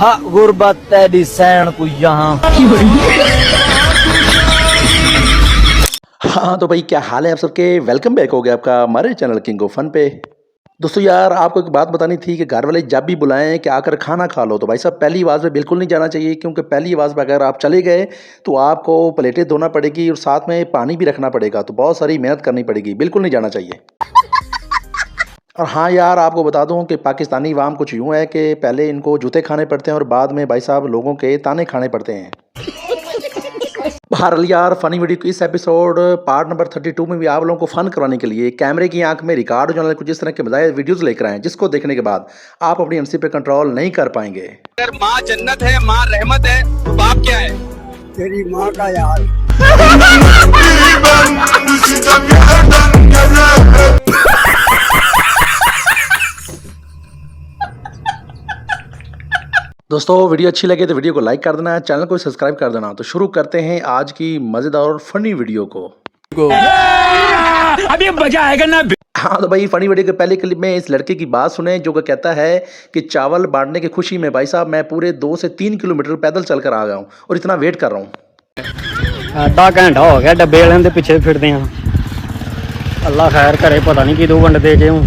हाँ गुर्बत तेरी सैन को यहाँ। हाँ तो भाई क्या हाल है आप सबके। वेलकम बैक हो गया आपका हमारे चैनल किंग ऑफ फन पे। दोस्तों यार आपको एक बात बतानी थी कि घर वाले जब भी बुलाएं कि आकर खाना खा लो तो भाई साहब पहली आवाज़ में बिल्कुल नहीं जाना चाहिए, क्योंकि पहली आवाज़ में अगर आप चले गए तो आपको प्लेटें धोना पड़ेगी और साथ में पानी भी रखना पड़ेगा, तो बहुत सारी मेहनत करनी पड़ेगी, बिल्कुल नहीं जाना चाहिए। और हाँ यार आपको बता दूं कि पाकिस्तानी अवाम कुछ यूँ है कि पहले इनको जूते खाने पड़ते हैं और बाद में भाई साहब लोगों के ताने खाने पड़ते हैं। बहरहाल यार फनी वीडियो की इस एपिसोड पार्ट नंबर 32 में भी आप लोगों को फन करवाने के लिए कैमरे की आंख में रिकॉर्ड जो कुछ इस तरह के मज़ाहिर वीडियोस लेकर आए हैं, जिसको देखने के बाद आप अपनी हंसी पे कंट्रोल नहीं कर पाएंगे। अगर माँ जन्नत है, माँ रहमत है, तो बाप क्या है? तेरी माँ का यार। दोस्तों वीडियो अच्छी लगे तो वीडियो को लाइक कर देना, चैनल को सब्सक्राइब कर देना। तो शुरू करते हैं आज की मज़ेदार और फनी वीडियो को। अभी मजा आएगा ना। हाँ तो भाई फनी वीडियो के पहले क्लिप में इस लड़के की बात सुने जो कि कहता है कि चावल बांटने की खुशी में भाई साहब मैं पूरे 2 से 3 किलोमीटर पैदल चल कर आ गया हूँ और इतना वेट कर रहा हूँ। आधा घंटा हो गया डब्बे वाले के पिछे फिरते हैं। अल्लाह खैर करे, पता नहीं कि 2 घंटे दे गए हूँ।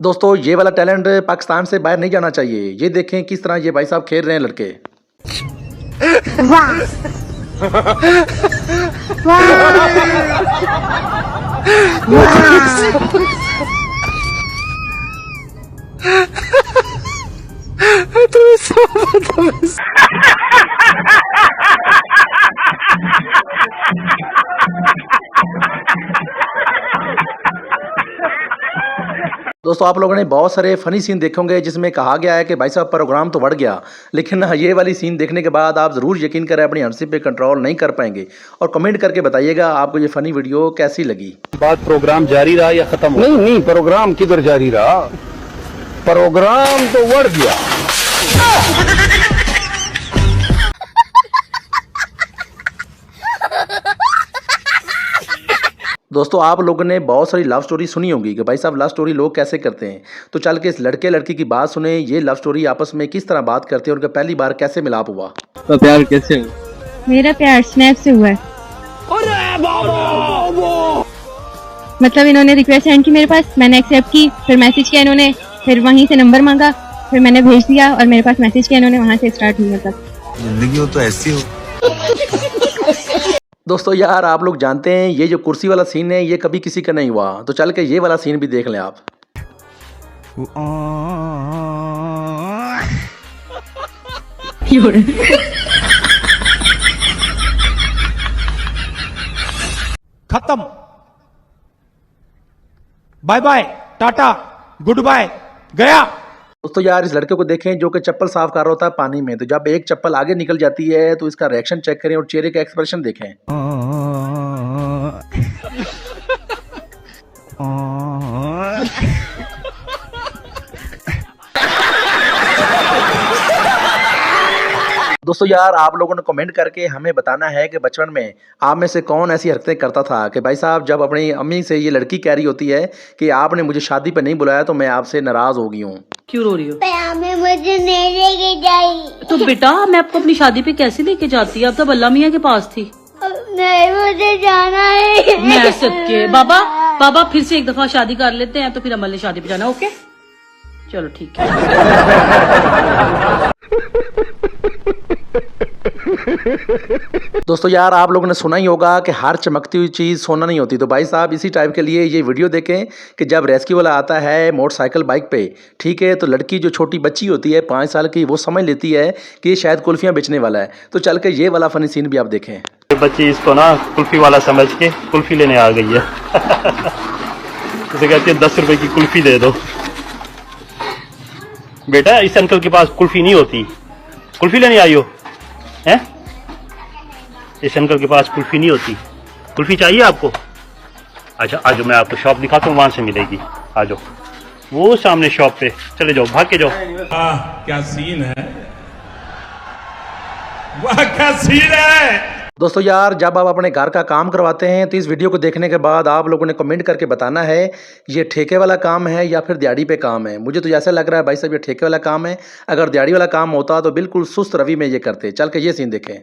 दोस्तों ये वाला टैलेंट पाकिस्तान से बाहर नहीं जाना चाहिए। ये देखें किस तरह ये भाई साहब खेल रहे हैं लड़के। दोस्तों आप लोगों ने बहुत सारे फनी सीन देखे होंगे जिसमें कहा गया है कि भाई साहब प्रोग्राम तो बढ़ गया, लेकिन ये वाली सीन देखने के बाद आप ज़रूर यकीन करें अपनी हंसी पे कंट्रोल नहीं कर पाएंगे। और कमेंट करके बताइएगा आपको ये फनी वीडियो कैसी लगी। बात प्रोग्राम जारी रहा या खत्म? नहीं प्रोग्राम किधर जारी रहा, प्रोग्राम तो बढ़ गया। दोस्तों आप लोगों ने बहुत सारी लव स्टोरी सुनी होगी कि भाई साहब लव स्टोरी लोग कैसे करते हैं, तो चल के इस लड़के लड़की की बात सुने। ये लव स्टोरी आपस में किस तरह बात करते हैं, उनका पहली बार कैसे मिलाप हुआ। तो प्यार कैसे? मेरा प्यार स्नैप से हुआ है। मतलब इन्होंने रिक्वेस्ट सेंड की मेरे पास, मैंने एक्सेप्ट की, फिर मैसेज किया इन्होंने, फिर वहीं से नंबर मांगा, फिर मैंने भेज दिया और मेरे पास मैसेज किया इन्होंने, वहां से स्टार्ट हुई। मतलब जिंदगी हो तो ऐसी हो। दोस्तों यार आप लोग जानते हैं ये जो कुर्सी वाला सीन है ये कभी किसी का नहीं हुआ, तो चल के ये वाला सीन भी देख लें आप। खत्म, bye bye, tata, goodbye, गया। दोस्तों यार इस लड़के को देखें जो कि चप्पल साफ कर रहा होता है पानी में, तो जब एक चप्पल आगे निकल जाती है तो इसका रिएक्शन चेक करें और चेहरे का एक्सप्रेशन देखें। दोस्तों यार आप लोगों ने कमेंट करके हमें बताना है कि बचपन में आप में से कौन ऐसी हरकतें करता था कि भाई साहब जब अपनी अम्मी से ये लड़की कह रही होती है कि आपने मुझे शादी पे नहीं बुलाया तो मैं आपसे नाराज हो गई हूँ। क्यों रो रही हो? हमें मुझे नहीं लेके जाई। तो बेटा मैं आपको अपनी शादी पे कैसे लेके जाती? अब तो अल्लाह मियाँ के पास थी। नहीं मुझे जाना है। मैं सबके बाबा फिर से एक दफा शादी कर लेते हैं तो फिर अमल ने शादी पे जाना। ओके चलो ठीक है। दोस्तों यार आप लोगों ने सुना ही होगा कि हर चमकती हुई चीज़ सोना नहीं होती, तो भाई साहब इसी टाइप के लिए ये वीडियो देखें कि जब रेस्क्यू वाला आता है मोटरसाइकिल बाइक पे, ठीक है, तो लड़की जो छोटी बच्ची होती है 5 साल की, वो समझ लेती है कि ये शायद कुल्फियाँ बेचने वाला है, तो चल के ये वाला फनी सीन भी आप देखें। बच्ची इसको ना कुल्फी वाला समझ के कुल्फी लेने आ गई है। उसे कहती है 10 रुपए की कुल्फी दे दो। बेटा इस अंकल के पास कुल्फी नहीं होती, कुल्फी लेने आई हो हैं? इस अंकल के पास कुल्फी नहीं होती, कुल्फी चाहिए आपको? अच्छा आज मैं आपको शॉप दिखाता हूँ, वहां से मिलेगी। आ जाओ, वो सामने शॉप पे चले जाओ, भाग के जाओ। क्या सीन है, वाह क्या सीन है। दोस्तों यार, जब आप अपने घर का काम करवाते हैं तो इस वीडियो को देखने के बाद आप लोगों ने कमेंट करके बताना है ये ठेके वाला काम है या फिर दिहाड़ी पे काम है। मुझे तो ऐसा लग रहा है भाई साहब ये ठेके वाला काम है। अगर दिहाड़ी वाला काम होता तो बिल्कुल सुस्त रवि में ये करते। चल के ये सीन देखें।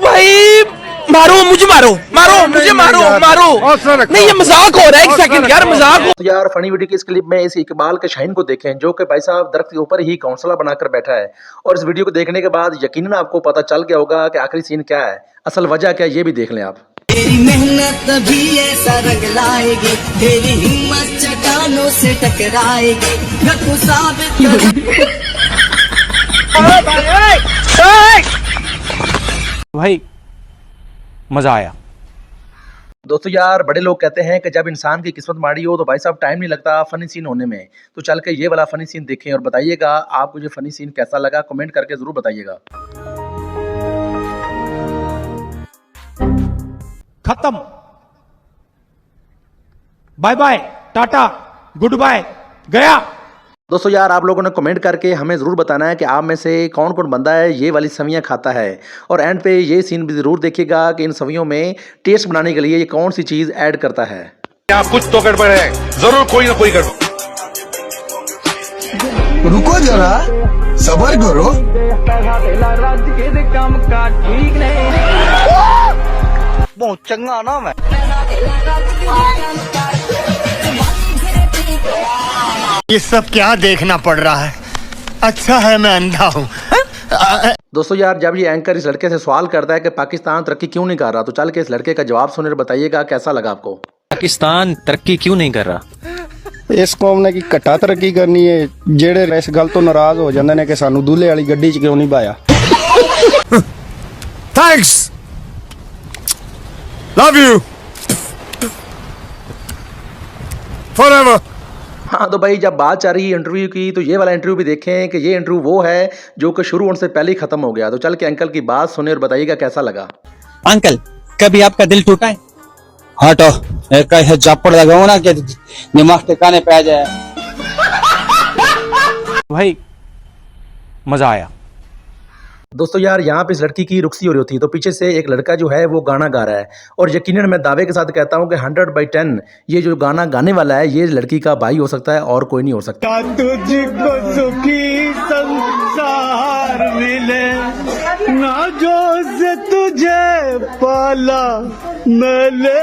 भाई मारो मुझे, मारो मुझे, मारो नहीं, ये मजाक हो रहा है। एक सेकंड यार, मजाक हो। तो यार फनी वीडियो की इस क्लिप में इस इकबाल के शाहीन को देखें जो कि भाई साहब दरख्त के ऊपर ही घोंसला बनाकर बैठा है। और इस वीडियो को देखने के बाद यकीनन आपको पता चल गया होगा कि आखिरी सीन क्या है, असल वजह क्या है, ये भी देख लें आप। तेरी मेहनत भी ऐसा रंग लाएगी, तेरी हिम्मत चट्टानों से टकराएगी, रखो साबित भाई मजा आया। दोस्तों यार, बड़े लोग कहते हैं कि जब इंसान की किस्मत माड़ी हो तो भाई साहब टाइम नहीं लगता फनी सीन होने में। तो चल के ये वाला फनी सीन देखें और बताइएगा आपको ये फनी सीन कैसा लगा, कमेंट करके जरूर बताइएगा। खत्म, bye bye, tata, goodbye, गया। दोस्तों यार, आप लोगों ने कमेंट करके हमें ज़रूर बताना है कि आप में से कौन कौन बंदा है ये वाली सवियां खाता है। और एंड पे ये सीन भी ज़रूर देखिएगा कि इन सवियों में टेस्ट बनाने के लिए ये कौन सी चीज़ ऐड करता है। यहाँ कुछ तो गड़बड़ है, जरूर कोई ना कोई गड़बड़। रुको जरा, सबर करो। बहुत चंगा ना मैं। ये सब क्या देखना पड़ रहा है? अच्छा है मैं अंधा हूँ। दोस्तों यार, जब ये एंकर इस लड़के से सवाल करता है कि पाकिस्तान तरक्की क्यों नहीं कर रहा, तो चल के इस लड़के का जवाब सुने और बताइएगा कैसा लगा आपको। पाकिस्तान तरक्की क्यों नहीं कर रहा? इस कौम ने की घटा तरक्की करनी है, जेड़े इस गल तो नाराज हो जाते हैं कि सानू दूल्हे वाली गड्डी च क्यों नहीं पाया। Thanks, love you forever. हाँ तो भाई, जब बात चल रही है इंटरव्यू की तो ये वाला इंटरव्यू भी देखें कि ये इंटरव्यू वो है जो कि शुरू होने से पहले ही खत्म हो गया। तो चल के अंकल की बात सुने और बताइएगा कैसा लगा। अंकल, कभी आपका दिल टूटा है? हटो, एक जापड़ लगाओ ना कि दिमाग ठिकाने पे आ जाए। भाई मजा आया। दोस्तों यार, यहाँ पे इस लड़की की रुखसी हो रही होती है तो पीछे से एक लड़का जो है वो गाना गा रहा है। और यकीनन मैं दावे के साथ कहता हूँ कि 100/10 ये जो गाना गाने वाला है ये लड़की का भाई हो सकता है और कोई नहीं हो सकता। तुझको सुखी संसार मिले ना, जो से तुझे पाला मैंने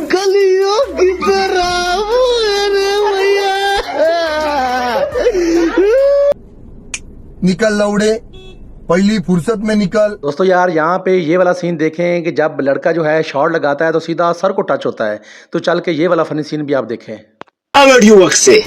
कलियों की तरह। निकल लौड़े, पहली फुर्सत में निकल। दोस्तों यार, यहाँ पे ये वाला सीन देखें कि जब लड़का जो है शॉट लगाता है तो सीधा सर को टच होता है। तो चल के ये वाला फनी सीन भी आप देखें। युवक से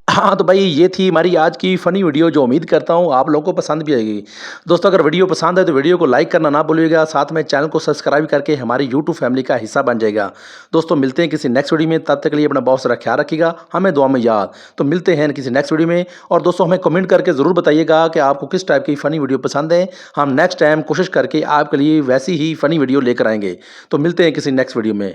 हाँ तो भाई, ये थी हमारी आज की फ़नी वीडियो जो उम्मीद करता हूँ आप लोगों को पसंद भी आएगी। दोस्तों, अगर वीडियो पसंद है तो वीडियो को लाइक करना ना भूलिएगा, साथ में चैनल को सब्सक्राइब करके हमारी यूट्यूब फैमिली का हिस्सा बन जाएगा। दोस्तों, मिलते हैं किसी नेक्स्ट वीडियो में, तब तक के लिए अपना बहुत सारा ख्याल रखिएगा, हमें दुआ में याद। तो मिलते हैं किसी नेक्स्ट वीडियो में। और दोस्तों, हमें कमेंट करके ज़रूर बताइएगा कि आपको किस टाइप की फ़नी वीडियो पसंद है। हम नेक्स्ट टाइम कोशिश करके आपके लिए वैसी ही फ़नी वीडियो लेकर आएंगे। तो मिलते हैं किसी नेक्स्ट वीडियो में।